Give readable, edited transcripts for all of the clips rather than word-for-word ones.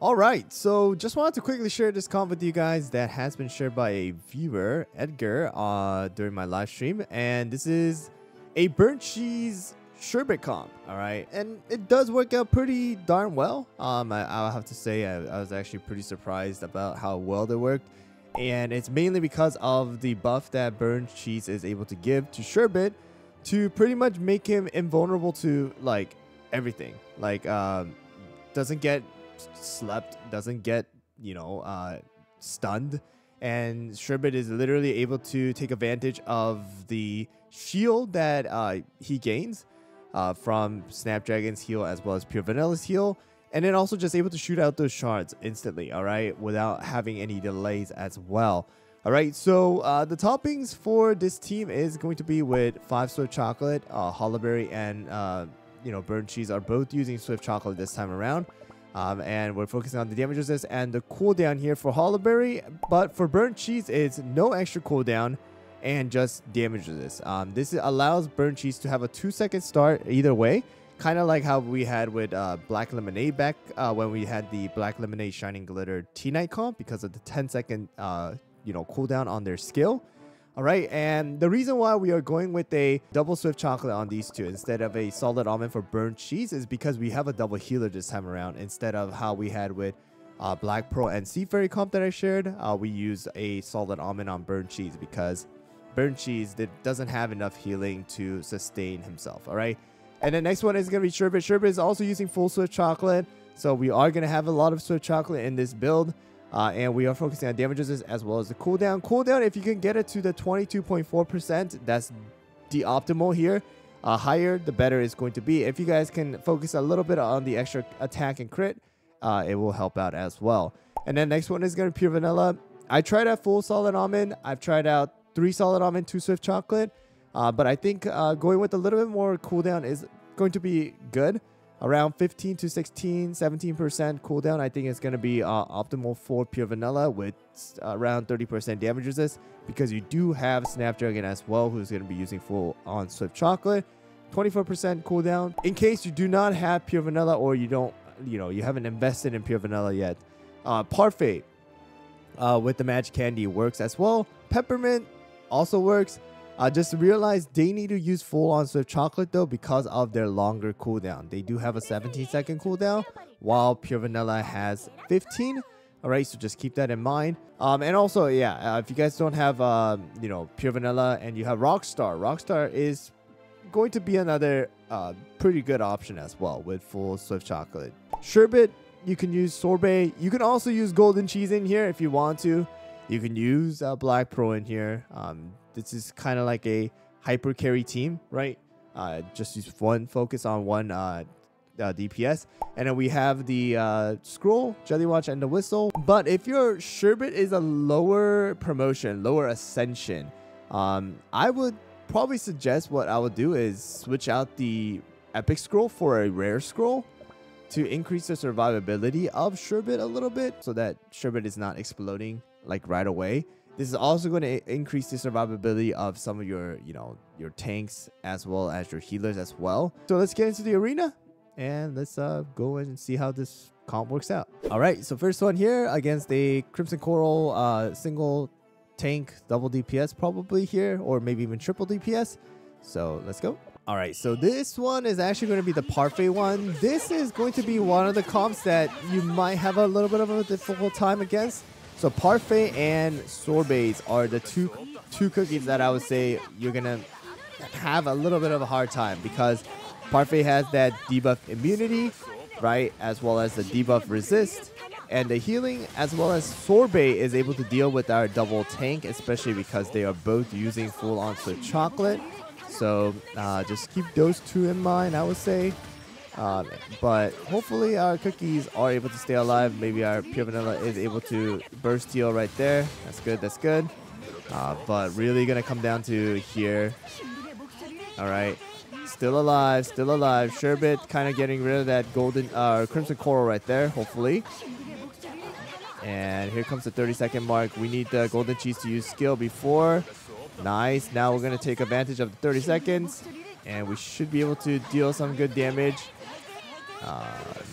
Alright, so just wanted to quickly share this comp with you guys that has been shared by a viewer, Edgar, during my live stream. And this is a burnt cheese sherbet comp, alright? And it does work out pretty darn well. I'll have to say I was actually pretty surprised about how well they worked. And it's mainly because of the buff that burnt cheese is able to give to Sherbet to pretty much make him invulnerable to, like, everything. Like, doesn't get slept, doesn't get, stunned, and Sherbet is literally able to take advantage of the shield that he gains from Snapdragon's heal as well as Pure Vanilla's heal, and then also just able to shoot out those shards instantly, alright, without having any delays as well. Alright, so the toppings for this team is going to be with 5 Swift Chocolate, Hollowberry, and burnt cheese are both using Swift Chocolate this time around. And we're focusing on the damage resist and the cooldown here for Hollowberry, but for burnt cheese, it's no extra cooldown and just damage resist. This allows burnt cheese to have a 2-second start either way, kind of like how we had with Black Lemonade back when we had the Black Lemonade Shining Glitter T-Night comp because of the 10-second cooldown on their skill. Alright, and the reason why we are going with a double Swift Chocolate on these two instead of a solid almond for burnt cheese is because we have a double healer this time around instead of how we had with Black Pearl and Sea Fairy comp that I shared. We use a solid almond on burnt cheese because burnt cheese doesn't have enough healing to sustain himself. Alright, and the next one is going to be Sherbet. Sherbet is also using full Swift Chocolate, so we are going to have a lot of Swift Chocolate in this build. And we are focusing on damages as well as the cooldown. Cooldown, if you can get it to the 22.4%, that's the optimal here. Higher, the better it's going to be. If you guys can focus a little bit on the extra attack and crit, it will help out as well. And then next one is going to be Pure Vanilla. I tried out full solid almond. I've tried out 3 solid almond, 2 Swift Chocolate. But I think going with a little bit more cooldown is going to be good. Around 15 to 16, 17% cooldown, I think is going to be optimal for Pure Vanilla with around 30% damage resist because you do have Snapdragon as well, who's going to be using full on Swift Chocolate. 24% cooldown. In case you do not have Pure Vanilla or you don't, you haven't invested in Pure Vanilla yet, Parfait with the Magic Candy works as well. Peppermint also works. Just realize they need to use full on Swift Chocolate though because of their longer cooldown. They do have a 17-second cooldown while Pure Vanilla has 15. Alright, so just keep that in mind. And also, yeah, if you guys don't have, Pure Vanilla and you have Rockstar, Rockstar is going to be another pretty good option as well with full Swift Chocolate. Sherbet, you can use Sorbet. You can also use Golden Cheese in here if you want to. You can use Black Pro in here. This is kind of like a hyper carry team, right? Just use one focus on one DPS. And then we have the Scroll, Jelly Watch, and the Whistle. But if your Sherbet is a lower promotion, lower ascension, I would probably suggest what I would do is switch out the Epic Scroll for a Rare Scroll to increase the survivability of Sherbet a little bit so that Sherbet is not exploding like right away. This is also going to increase the survivability of some of your, your tanks as well as your healers as well. So let's get into the arena and let's go and see how this comp works out. All right, so first one here against a Crimson Coral single tank double DPS probably here, or maybe even triple DPS. So let's go. All right, so this one is actually going to be the Parfait one. This is going to be one of the comps that you might have a little bit of a difficult time against. So Parfait and Sorbets are the two cookies that I would say you're going to have a little bit of a hard time because Parfait has that debuff immunity, right, as well as the debuff resist and the healing, as well as Sorbet is able to deal with our double tank, especially because they are both using full on Swift Chocolate. So just keep those two in mind, I would say. But hopefully our cookies are able to stay alive. Maybe our Pure Vanilla is able to burst heal right there. That's good, that's good. But really going to come down to here. All right. Still alive, still alive. Sherbet kind of getting rid of that golden Crimson Coral right there, hopefully. And here comes the 30-second mark. We need the Golden Cheese to use skill before. Nice. Now we're going to take advantage of the 30 seconds. And we should be able to deal some good damage.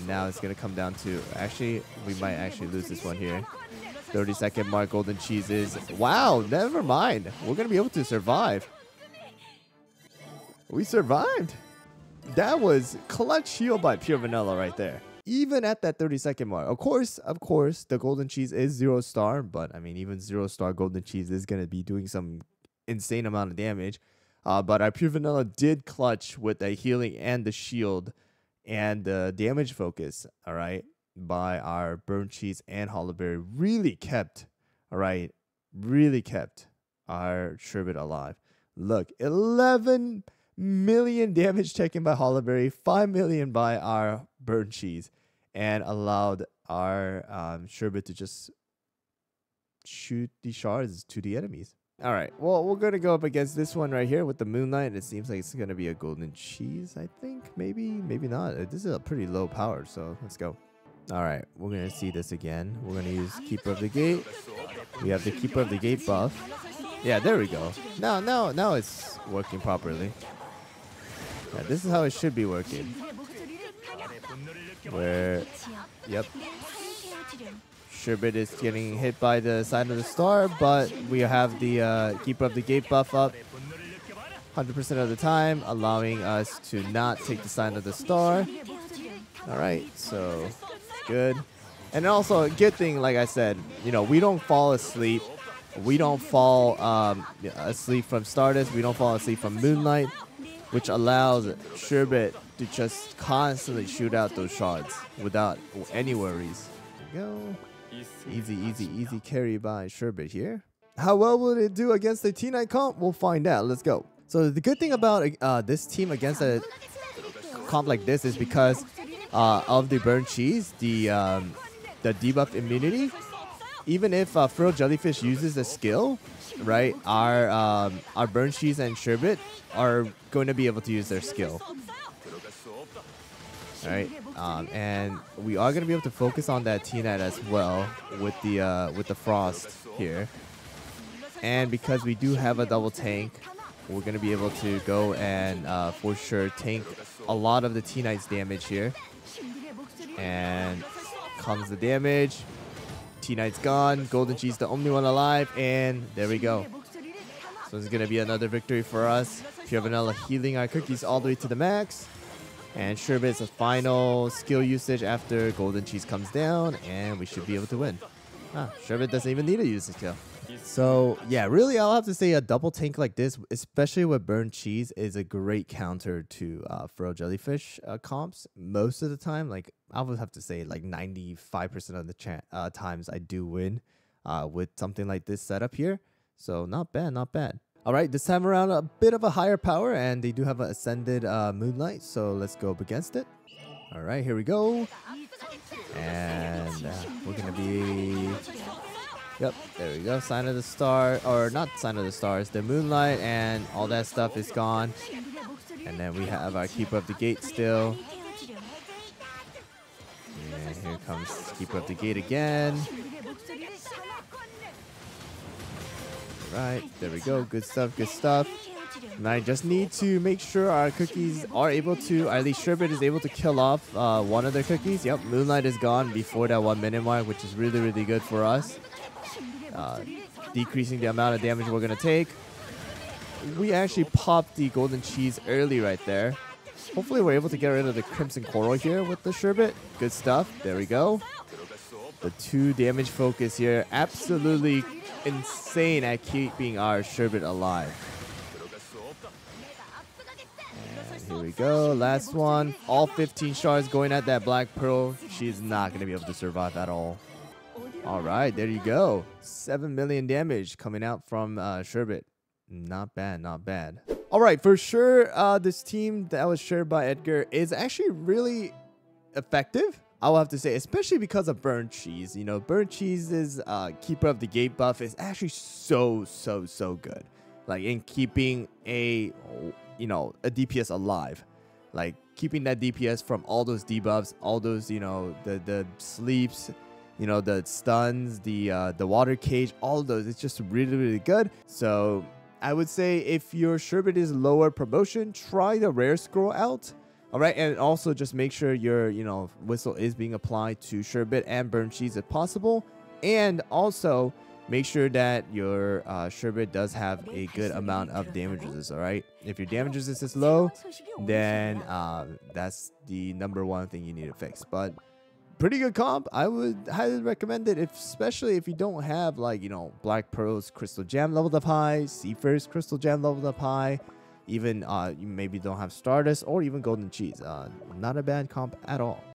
Now it's going to come down to... Actually, we might actually lose this one here. 30-second mark, golden cheeses. Wow, never mind. We're going to be able to survive. We survived. That was clutch heal by Pure Vanilla right there. Even at that 30-second mark. Of course, the golden cheese is 0-star. But, I mean, even 0-star golden cheese is going to be doing some insane amount of damage. But our Pure Vanilla did clutch with the healing and the shield and the damage focus, all right, by our burnt cheese and Hollowberry. Really kept, all right, really kept our Sherbet alive. Look, 11 million damage taken by Hollowberry, 5 million by our burnt cheese, and allowed our Sherbet to just shoot the shards to the enemies. All right, well, we're going to go up against this one right here with the Moonlight. It seems like it's going to be a golden cheese, I think. Maybe not. This is a pretty low power, so let's go. All right, we're going to see this again. We're going to use Keeper of the Gate. We have the Keeper of the Gate buff. Yeah, there we go. Now it's working properly. Yeah, this is how it should be working. Where, yep. Sherbet is getting hit by the side of the star, but we have the Keeper of the Gate buff up 100% of the time, allowing us to not take the sign of the star. All right, so good. And also a good thing, like I said, you know, we don't fall asleep. We don't fall asleep from Stardust. We don't fall asleep from Moonlight, which allows Sherbet to just constantly shoot out those shards without any worries. There we go. Easy carry by Sherbet here. How well will it do against the T-Knight comp? We'll find out. Let's go. So the good thing about this team against a comp like this is because of the burnt cheese, the debuff immunity. Even if Frill Jellyfish uses a skill, right, our burnt cheese and Sherbet are going to be able to use their skill. All right, and we are going to be able to focus on that T-Knight as well with the Frost here. And because we do have a double tank, we're going to be able to go and for sure tank a lot of the T-Knight's damage here. And comes the damage. T-Knight's gone. Golden Cheese the only one alive, and there we go. So this is going to be another victory for us. Pure Vanilla healing our cookies all the way to the max. And Sherbet's a final skill usage after Golden Cheese comes down, and we should be able to win. Sherbet doesn't even need to use the skill. So, yeah, really, I'll have to say a double tank like this, especially with burnt cheese, is a great counter to Frill Jellyfish comps. Most of the time, like, I would have to say, like, 95% of the times I do win with something like this setup here. So, not bad, not bad. All right, this time around, a bit of a higher power, and they do have an Ascended Moonlight, so let's go up against it. All right, here we go. And we're going to be... Yep, there we go. Sign of the Star, or not Sign of the Stars, the Moonlight, and all that stuff is gone. And then we have our Keeper of the Gate still. And here comes Keeper of the Gate again. Right, there we go. Good stuff, good stuff. And I just need to make sure our cookies are able to, or at least Sherbet is able to kill off one of their cookies. Yep, Moonlight is gone before that 1 minute mark, which is really, really good for us. Decreasing the amount of damage we're going to take. We actually popped the Golden Cheese early right there. Hopefully we're able to get rid of the Crimson Coral here with the Sherbet. Good stuff. There we go. The 2 damage focus here. Absolutely insane at keeping our Sherbet alive. And here we go. Last one. All 15 shards going at that Black Pearl. She's not going to be able to survive at all. All right, there you go. 7 million damage coming out from Sherbet. Not bad, not bad. All right, for sure, this team that was shared by Edgar is actually really effective, I will have to say, especially because of burnt cheese. You know, burnt cheese's Keeper of the Gate buff is actually so good. Like in keeping a DPS alive. Like keeping that DPS from all those debuffs, all those, you know, the sleeps, you know, the stuns, the water cage, all of those. It's just really, really good. So I would say if your Sherbet is lower promotion, try the rare scroll out. All right, and also just make sure your, whistle is being applied to Sherbet and burnt cheese if possible. And also make sure that your Sherbet does have a good amount of damage resist, all right? If your damage resist is low, then that's the #1 thing you need to fix. But pretty good comp. I would highly recommend it, especially if you don't have, like, Black Pearl's Crystal Gem leveled up high, Seafar's Crystal Gem leveled up high. Even you maybe don't have Stardust or even Golden Cheese. Not a bad comp at all.